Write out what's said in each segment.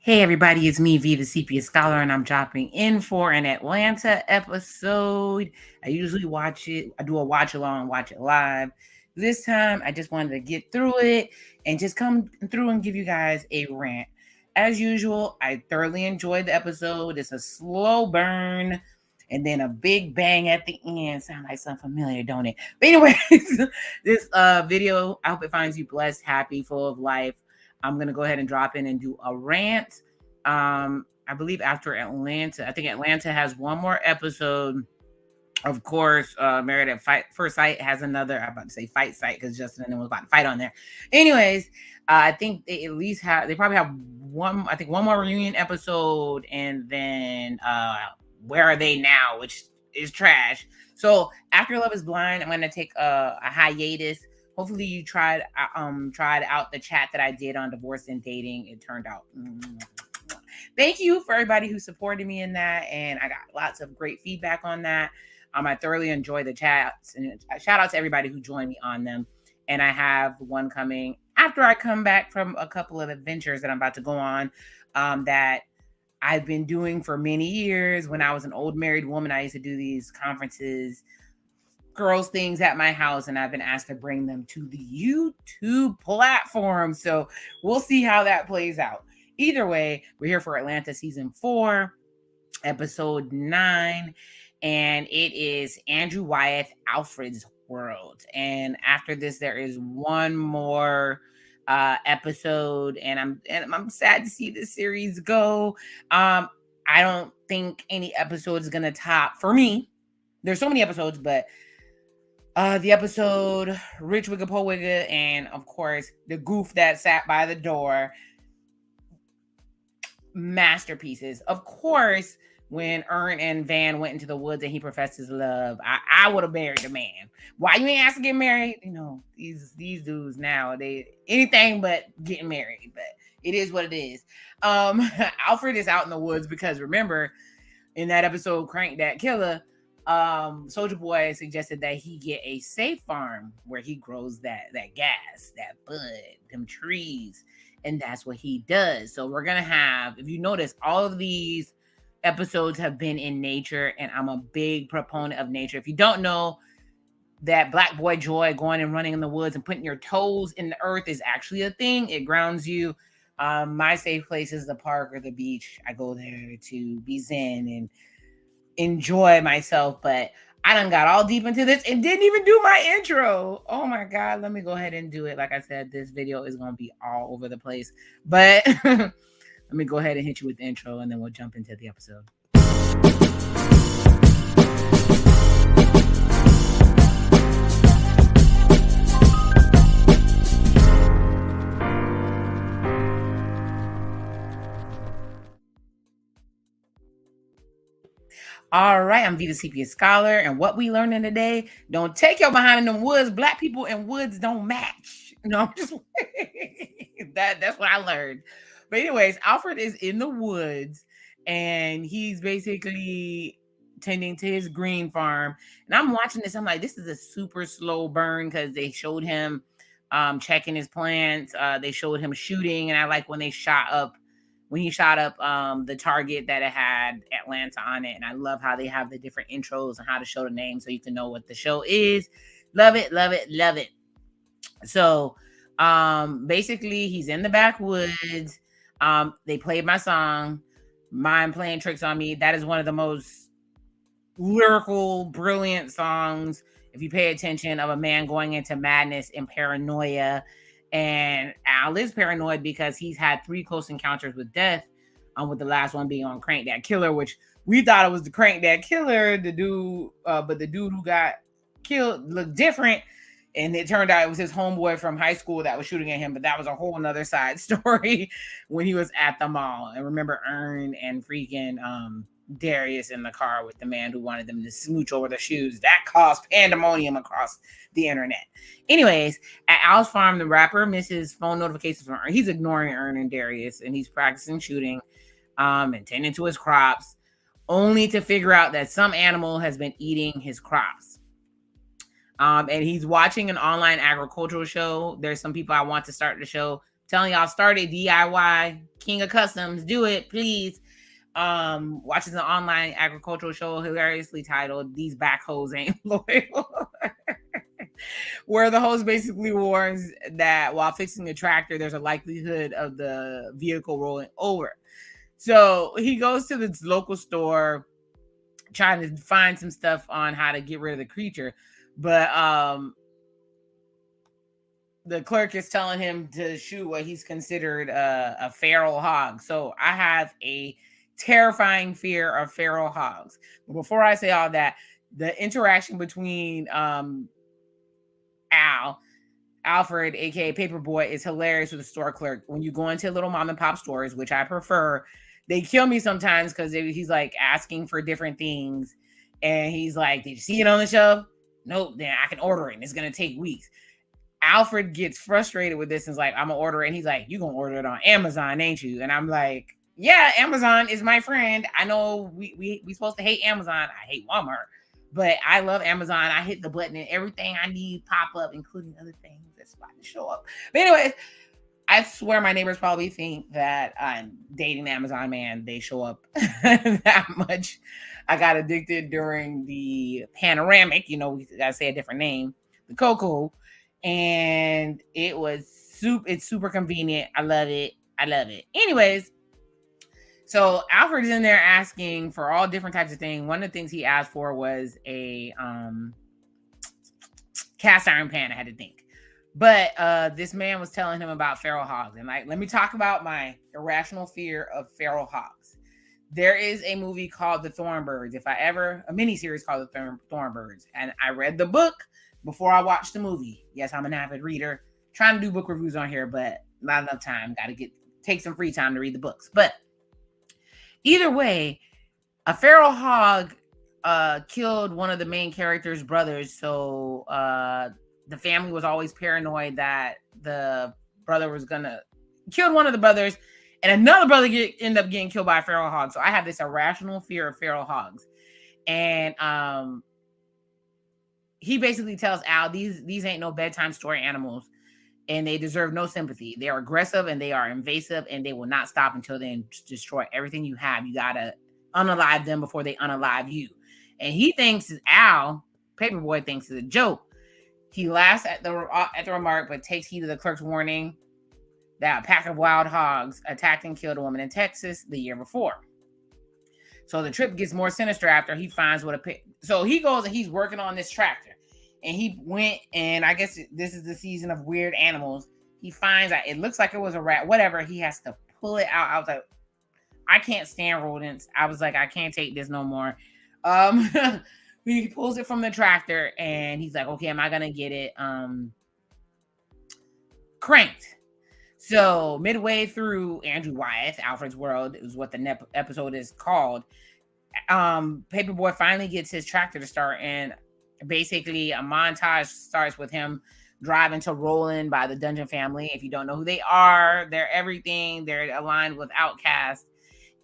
Hey everybody, it's me, V, the Sepia Scholar, and I'm dropping in for an Atlanta episode. I usually watch it, I do a watch along, watch it live. This time, I just wanted to get through it and just come through and give you guys a rant. As usual, I thoroughly enjoyed the episode. It's a slow burn and then a big bang at the end. Sound like something familiar, don't it? But anyways, this video, I hope it finds you blessed, happy, full of life. I'm gonna go ahead and drop in and do a rant. I believe after Atlanta, I think Atlanta has one more episode. Of course, Married at First Sight has another. I'm about to say fight site because Justin and them was about to fight on there. Anyways, I think they at least have. They probably have one. I think one more reunion episode, and then Where Are They Now, which is trash. So after Love Is Blind, I'm gonna take a hiatus. Hopefully you tried out the chat that I did on divorce and dating. It turned out. Thank you for everybody who supported me in that, and I got lots of great feedback on that. I thoroughly enjoy the chats, and shout out to everybody who joined me on them. And I have one coming after I come back from a couple of adventures that I'm about to go on that I've been doing for many years. When I was an old married woman, I used to do these conferences, girls things at my house, and I've been asked to bring them to the YouTube platform. So we'll see how that plays out. Either way, we're here for Atlanta season 4, episode 9, and it is Andrew Wyeth, Alfred's World. And after this, there is one more episode, and I'm sad to see this series go. I don't think any episode is gonna top for me. There's so many episodes, but the episode Rich Wigga Po Wigga, and of course the goof that sat by the door. Masterpieces. Of course, when Ern and Van went into the woods and he professed his love, I would have married the man. Why you ain't asked to get married? You know, these dudes now, they anything but getting married, but it is what it is. Alfred is out in the woods because remember in that episode, Crank That Killer, Soldier Boy suggested that he get a safe farm where he grows that gas, that bud, them trees. And that's what he does. So we're going to have, if you notice, all of these episodes have been in nature, and I'm a big proponent of nature. If you don't know, that Black Boy Joy, going and running in the woods and putting your toes in the earth, is actually a thing. It grounds you. My safe place is the park or the beach. I go there to be zen and enjoy myself, but I done got all deep into this and didn't even do my intro. Oh my God, let me go ahead and do it. Like I said, this video is going to be all over the place, but let me go ahead and hit you with the intro and then we'll jump into the episode. All right, I'm Vita Sepia Scholar, and what we learning today, don't take your behind in them woods. Black people and woods don't match. No, I'm just that's what I learned. But anyways, Alfred is in the woods and he's basically tending to his green farm. And I'm watching this, I'm like, this is a super slow burn because they showed him checking his plants. They showed him shooting, and I like when he shot up the target that it had Atlanta on it. And I love how they have the different intros and how to show the name so you can know what the show is. Love it, love it, love it. So basically he's in the backwoods. They played my song, Mind Playing Tricks on Me. That is one of the most lyrical, brilliant songs, if you pay attention, of a man going into madness and paranoia. And Al is paranoid because he's had 3 close encounters with death, with the last one being on Crank That Killer, which we thought it was the Crank That Killer, the dude, but the dude who got killed looked different. And it turned out it was his homeboy from high school that was shooting at him, but that was a whole nother side story when he was at the mall. And remember Ern and freaking Darius in the car with the man who wanted them to smooch over the shoes. That caused pandemonium across the internet. Anyways, at Al's farm, the rapper misses phone notifications from Ern. He's ignoring Ern and Darius, and he's practicing shooting and tending to his crops, only to figure out that some animal has been eating his crops. And he's watching an online agricultural show. There's some people I want to start the show. Telling y'all, start a DIY. King of Customs, do it, please. Watches an online agricultural show hilariously titled "These Backhoes Ain't Loyal," where the host basically warns that while fixing a tractor, there's a likelihood of the vehicle rolling over. So he goes to the local store trying to find some stuff on how to get rid of the creature, but the clerk is telling him to shoot what he's considered a feral hog. So I have a terrifying fear of feral hogs. But before I say all that, the interaction between Alfred, aka Paperboy, is hilarious with the store clerk. When you go into little mom and pop stores, which I prefer, they kill me sometimes because he's like asking for different things. And he's like, did you see it on the shelf? Nope, then I can order it. And it's going to take weeks. Alfred gets frustrated with this and is like, I'm going to order it. And he's like, you going to order it on Amazon, ain't you? And I'm like, yeah, Amazon is my friend. I know we supposed to hate Amazon. I hate Walmart. But I love Amazon. I hit the button and everything I need pop up, including other things that's about to show up. But anyways, I swear my neighbors probably think that I'm dating the Amazon man. They show up that much. I got addicted during the panoramic. You know, we got to say a different name. The Coco. And it's super convenient. I love it. Anyways, so Alfred is in there asking for all different types of things. One of the things he asked for was a cast iron pan. I had to think. But this man was telling him about feral hogs. And like, let me talk about my irrational fear of feral hogs. There is a movie called The Thornbirds. A miniseries called The Thornbirds. And I read the book before I watched the movie. Yes, I'm an avid reader. Trying to do book reviews on here, but not enough time. Got to take some free time to read the books. But either way, a feral hog killed one of the main character's brothers. So the family was always paranoid that the brother was gonna kill one of the brothers, and another brother end up getting killed by a feral hog. So I have this irrational fear of feral hogs, and he basically tells Al, these ain't no bedtime story animals, and they deserve no sympathy. They are aggressive and they are invasive, and they will not stop until they destroy everything you have. You gotta unalive them before they unalive you. And he thinks Al, Paperboy, thinks it's a joke. He laughs at the remark, but takes heed of the clerk's warning that a pack of wild hogs attacked and killed a woman in Texas the year before. So the trip gets more sinister after he finds so he goes and he's working on this tractor. And he went, and I guess this is the season of weird animals. He finds that it looks like it was a rat, whatever. He has to pull it out. I was like, I can't stand rodents. I was like, I can't take this no more. He pulls it from the tractor and he's like, okay, am I gonna get it cranked? So midway through Andrew Wyeth, Alfred's World is what the episode is called. Paperboy finally gets his tractor to start, and basically a montage starts with him driving to Roland by the Dungeon family. If you don't know who they are, they're everything. They're aligned with Outcast.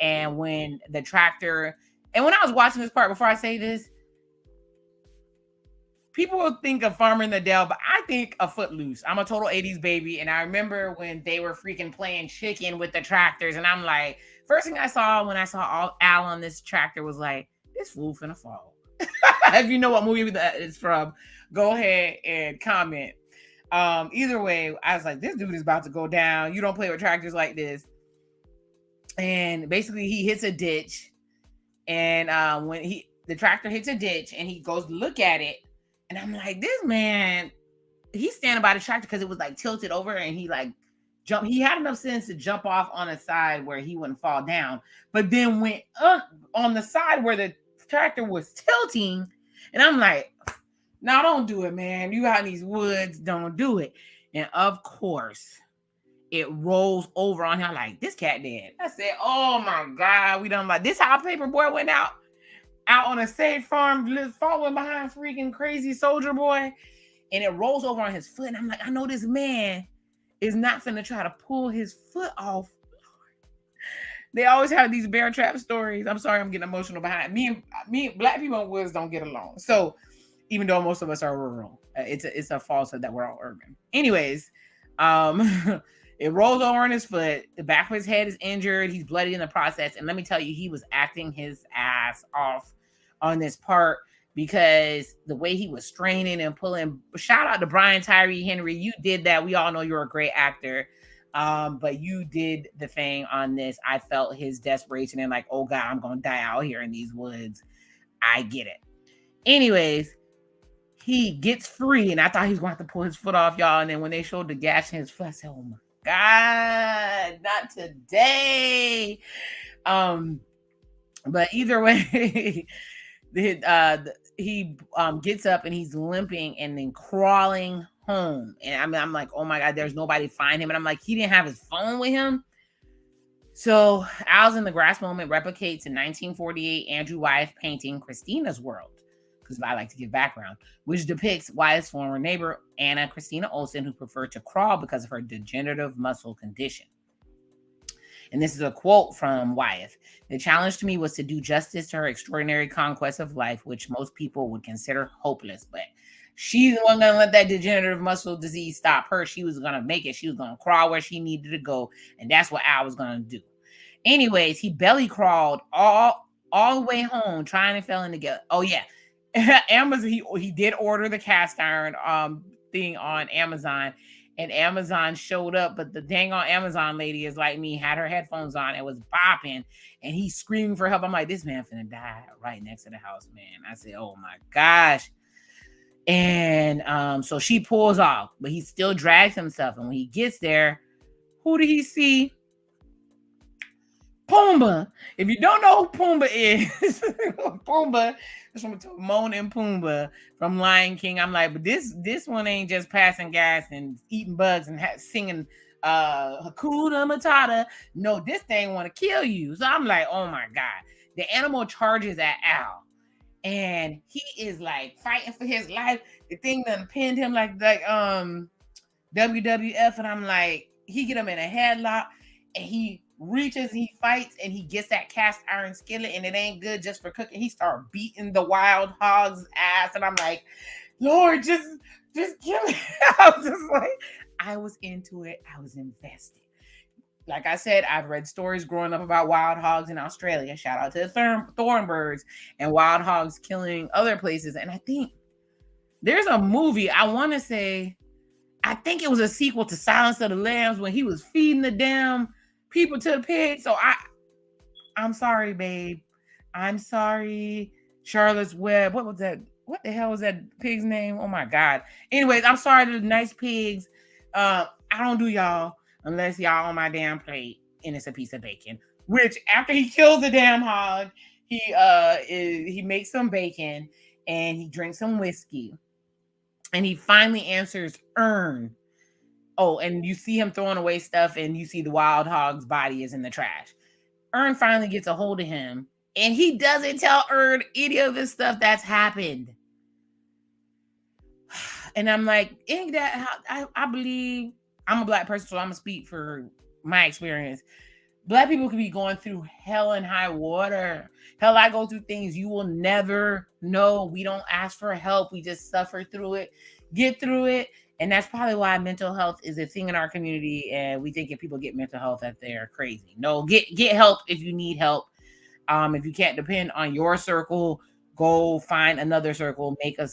And when the tractor, and when I was watching this part, before I say this, people will think of Farmer in the Dell, but I think of Footloose. I'm a total 80s baby. And I remember when they were freaking playing chicken with the tractors. And I'm like, first thing I saw when I saw Al on this tractor was like, this fool finna fall. If you know what movie that is from, go ahead and comment. Either way, I was like, this dude is about to go down. You don't play with tractors like this. And basically he hits a ditch. And when the tractor hits a ditch and he goes to look at it, and I'm like, this man, he's standing by the tractor because it was like tilted over, and he like jumped. He had enough sense to jump off on a side where he wouldn't fall down, but then went up on the side where the tractor was tilting. And I'm like, no, don't do it, man. You out in these woods, don't do it. And of course, it rolls over on him like, this cat dead. I said, oh my God, we done like this. How Paperboy went out on a safe farm, following behind freaking crazy soldier boy, and it rolls over on his foot. And I'm like, I know this man is not finna try to pull his foot off. They always have these bear trap stories. I'm sorry, I'm getting emotional behind me. Black people in woods don't get along. So even though most of us are rural, it's a falsehood that we're all urban. Anyways, It rolls over on his foot. The back of his head is injured. He's bloody in the process. And let me tell you, he was acting his ass off on this part because the way he was straining and pulling. Shout out to Brian Tyree Henry. You did that. We all know you're a great actor. But you did the thing on this. I felt his desperation and like, oh God, I'm gonna die out here in these woods. I get it. Anyways, he gets free, and I thought he was going to have to pull his foot off, y'all. And then when they showed the gash in his foot, I said, "Oh my God, not today!" But either way, he gets up and he's limping and then crawling home. And I'm like, "Oh my God, there's nobody to find him." And I'm like, he didn't have his phone with him. So Owls in the Grass moment replicates in 1948 Andrew Wyeth painting Christina's World, because I like to give background, which depicts Wyeth's former neighbor, Anna Christina Olsen, who preferred to crawl because of her degenerative muscle condition. And this is a quote from Wyeth. The challenge to me was to do justice to her extraordinary conquest of life, which most people would consider hopeless. But she's the one going to let that degenerative muscle disease stop her. She was going to make it. She was going to crawl where she needed to go. And that's what Al was going to do. Anyways, he belly crawled all the way home, trying to fell in together. Oh, yeah. Amazon, he did order the cast iron thing on Amazon, and Amazon showed up, but the dang on Amazon lady is like me, had her headphones on and was bopping, and he's screaming for help. I'm like, this man finna die right next to the house, man. I said, oh my gosh. And so she pulls off, but he still drags himself, and when he gets there, who did he see? Pumbaa. If you don't know who Pumbaa is, Pumbaa is from Timon and Pumbaa from Lion King. I'm like, but this one ain't just passing gas and eating bugs and singing Hakuna Matata. No, this thing want to kill you. So I'm like, oh my God. The animal charges at Al, and he is like fighting for his life. The thing done pinned him like WWF, and I'm like, he get him in a headlock, and he reaches, he fights, and he gets that cast iron skillet, and it ain't good just for cooking. He started beating the wild hog's ass, and I'm like, Lord, just kill it. I was just like, I was into it. I was invested. Like I said, I've read stories growing up about wild hogs in Australia. Shout out to the thornbirds and wild hogs killing other places. And I think there's a movie, I want to say, I think it was a sequel to Silence of the Lambs, when he was feeding the damn people to the pig. So I'm sorry, babe. I'm sorry. Charlotte's Web. What was that? What the hell was that pig's name? Oh my God. Anyways, I'm sorry to the nice pigs. I don't do y'all unless y'all on my damn plate and it's a piece of bacon. Which after he kills the damn hog, he makes some bacon and he drinks some whiskey. And he finally answers Ern. Oh, and you see him throwing away stuff, and you see the wild hog's body is in the trash. Ern finally gets a hold of him, and he doesn't tell Ern any of the stuff that's happened. And I'm like, ain't that how I believe? I'm a Black person, so I'm gonna speak for my experience. Black people could be going through hell and high water. Hell, I go through things you will never know. We don't ask for help. We just suffer through it, get through it. And that's probably why mental health is a thing in our community. And we think if people get mental health that they're crazy. No, get help if you need help. If you can't depend on your circle, go find another circle, make a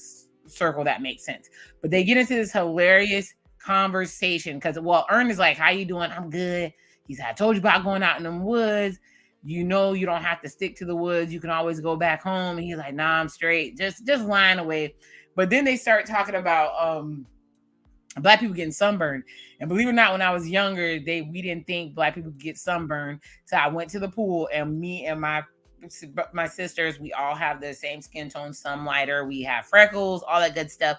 circle that makes sense. But they get into this hilarious conversation because, Ern is like, how you doing? I'm good. He said, I told you about going out in the woods. You know, you don't have to stick to the woods. You can always go back home. And he's like, nah, I'm straight. Just lying away. But then they start talking about Black people getting sunburned. And believe it or not, when I was younger, we didn't think Black people could get sunburned. So I went to the pool, and me and my sisters, we all have the same skin tone, some lighter. We have freckles, all that good stuff.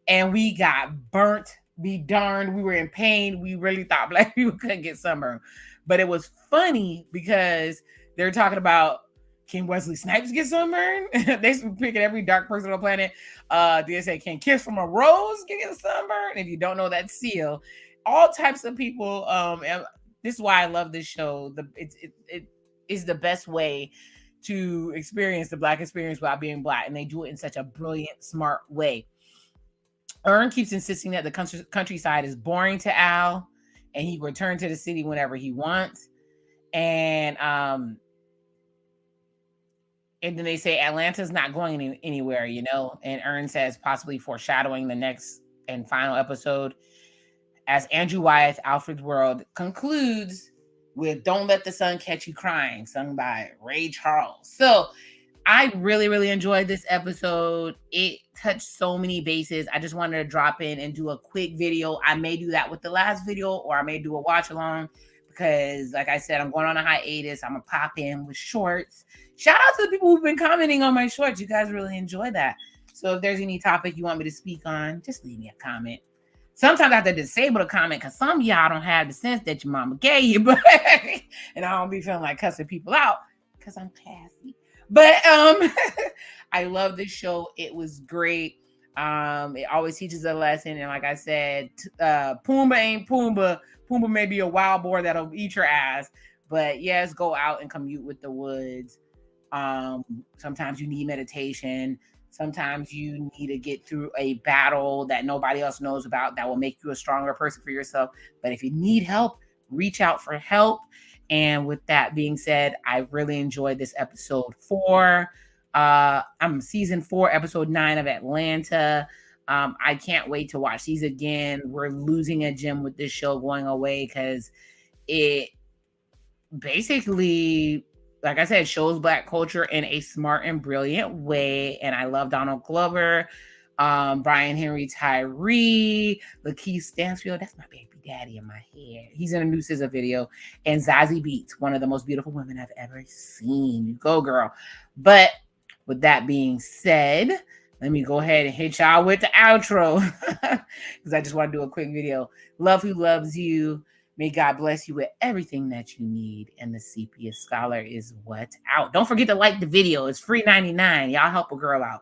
And we got burnt. Be darned, we were in pain. We really thought Black people couldn't get sunburned. But it was funny because they're talking about, can Wesley Snipes get sunburned? They picking every dark person on the planet. They say, can Kiss from a Rose get sunburned? If you don't know, that's Seal. All types of people. And this is why I love this show. It is the best way to experience the Black experience without being Black. And they do it in such a brilliant, smart way. Ern keeps insisting that the countryside is boring to Al. and he returned to the city whenever he wants. And then they say Atlanta's not going anywhere, and Ern says, possibly foreshadowing the next and final episode, as Andrew Wyeth, Alfred's World, concludes with Don't Let the Sun Catch You Crying, sung by Ray Charles. So I really, really enjoyed this episode. It touched so many bases. I just wanted to drop in and do a quick video. I may do that with the last video, or I may do a watch along, because like I said, I'm going on a hiatus. I'm going to pop in with shorts. Shout out to the people who've been commenting on my shorts. You guys really enjoy that. So if there's any topic you want me to speak on, just leave me a comment. Sometimes I have to disable the comment because some of y'all don't have the sense that your mama gave you, but and I don't be feeling like cussing people out because I'm classy. But I love this show. It was great. It always teaches a lesson. And like I said, Pumbaa ain't Pumbaa. Pumbaa may be a wild boar that'll eat your ass. But yes, go out and commute with the woods. Sometimes you need meditation. Sometimes you need to get through a battle that nobody else knows about that will make you a stronger person for yourself. But if you need help, reach out for help. And with that being said, I really enjoyed this episode 4. I'm season 4, episode 9 of Atlanta. I can't wait to watch these again. We're losing a gem with this show going away because it basically, like I said, shows Black culture in a smart and brilliant way. And I love Donald Glover, Brian Henry Tyree, Lakeith Stanfield. That's my baby daddy in my head. He's in a new SZA video. And Zazie Beetz, one of the most beautiful women I've ever seen. You go, girl. But with that being said, let me go ahead and hit y'all with the outro because I just want to do a quick video. Love who loves you. May God bless you with everything that you need. And the Sepia Scholar is what out. Don't forget to like the video. It's free $99. Y'all help a girl out.